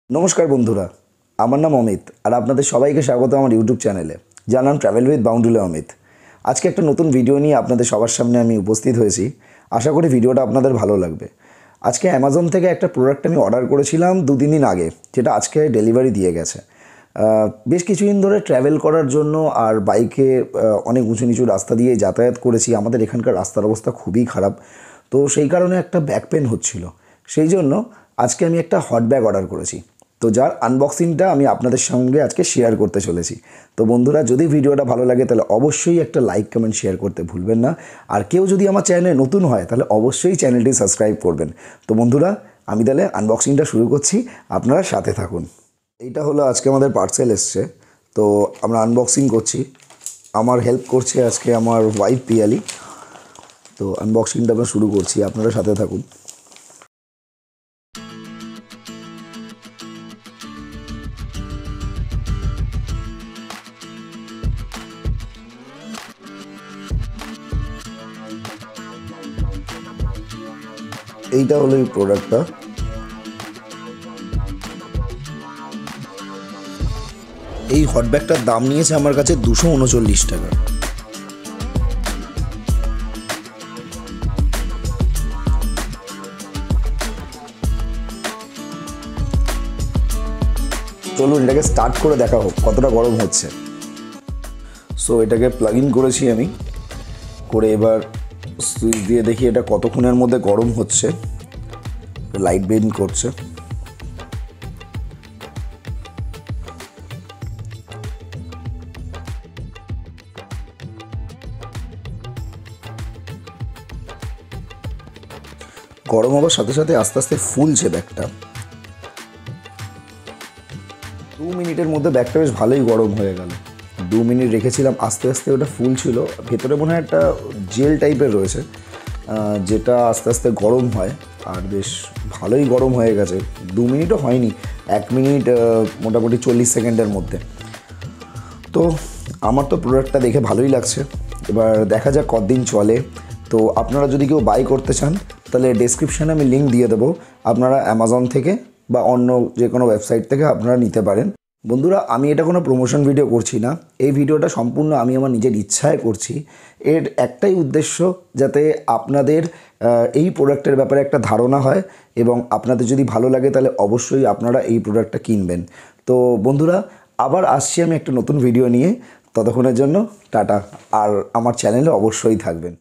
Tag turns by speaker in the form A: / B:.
A: नमस्कार बंधुरा আমার নাম অমিত আর আপনাদের সবাইকে স্বাগত আমার ইউটিউব চ্যানেলে যার নাম ট্রাভেল উইথ বাউন্ডুলে অমিত। আজকে একটা নতুন ভিডিও নিয়ে আপনাদের সবার সামনে আমি উপস্থিত হয়েছি। আশা করি ভিডিওটা আপনাদের ভালো লাগবে। আজকে অ্যামাজন থেকে একটা প্রোডাক্ট আমি অর্ডার করেছিলাম 2-3 দিন আগে, যেটা আজকে ডেলিভারি দিয়ে গেছে। বেশ কিছুদিন ধরে ট্রাভেল করার জন্য আর বাইকে অনেক উঁচু নিচু রাস্তা দিয়ে যাতায়াত করেছি। আমাদের এখানকার রাস্তার অবস্থা খুবই খারাপ, তো সেই কারণে একটা ব্যাক পেন হচ্ছিল। সেই জন্য আজকে আমি একটা হট ব্যাগ অর্ডার করেছি, তো যার আনবক্সিংটা আমি আপনাদের সঙ্গে আজকে শেয়ার করতে চলেছি। তো বন্ধুরা, যদি ভিডিওটা ভালো লাগে তাহলে অবশ্যই একটা লাইক কমেন্ট শেয়ার করতে ভুলবেন না। আর কেউ যদি আমার চ্যানেলে নতুন হয় তাহলে অবশ্যই চ্যানেলটি সাবস্ক্রাইব করবেন। তো বন্ধুরা, আমি তাহলে আনবক্সিংটা শুরু করছি, আপনারা সাথে থাকুন। এইটা হলো আজকে আমাদের পার্সেল এসছে, তো আমরা আনবক্সিং করছি। আমার হেল্প করছে আজকে আমার ওয়াইফ পিয়ালি। তো আনবক্সিংটা আমরা শুরু করছি, আপনারা সাথে থাকুন। এইটা হলো এই প্রোডাক্টটা। এই হট ব্যাগটার দাম নিয়েছে আমার কাছে 239 টাকা। চলুন এটাকে স্টার্ট করে দেখা হোক কতটা গরম হচ্ছে। সো এটাকে প্লাগ ইন করেছি আমি, করে এবার সুইচ দিয়ে দেখি এটা কতক্ষণের মধ্যে গরম হচ্ছে। লাইট বেন্ড করছে। গরম হবার সাথে সাথে আস্তে আস্তে ফুলছে ব্যাগটা। 2 মিনিটের মধ্যে ব্যাগটা বেশ ভালোই গরম হয়ে গেল। 2 মিনিট রেখেছিলাম, আস্তে আস্তে ওটা ফুল ছিল। ভেতরে মনে হয় একটা জেল টাইপের রয়েছে, যেটা আস্তে আস্তে গরম হয়। আর বেশ ভালোই গরম হয়ে গেছে। 2 মিনিটও হয়নি, 1 মিনিট মোটামুটি 40 সেকেন্ডের মধ্যে। তো আমার তো প্রোডাক্টটা দেখে ভালোই লাগছে। এবার দেখা যাক কতদিন চলে। তো আপনারা যদি কেউ বাই করতে চান তাহলে ডেসক্রিপশানে আমি লিঙ্ক দিয়ে দেবো, আপনারা অ্যামাজন থেকে বা অন্য যে কোনো ওয়েবসাইট থেকে আপনারা নিতে পারেন। বন্ধুরা, আমি এটা কোনো প্রমোশন ভিডিও করছি না, এই ভিডিওটা সম্পূর্ণ আমি আমার নিজের ইচ্ছায় করছি। এর একটাই উদ্দেশ্য, যাতে আপনাদের এই প্রোডাক্টের ব্যাপারে একটা ধারণা হয় এবং আপনাদের যদি ভালো লাগে তাহলে অবশ্যই আপনারা এই প্রোডাক্টটা কিনবেন। তো বন্ধুরা, আবার আসছি আমি একটা নতুন ভিডিও নিয়ে। ততক্ষণের জন্য টাটা, আর আমার চ্যানেলে অবশ্যই থাকবেন।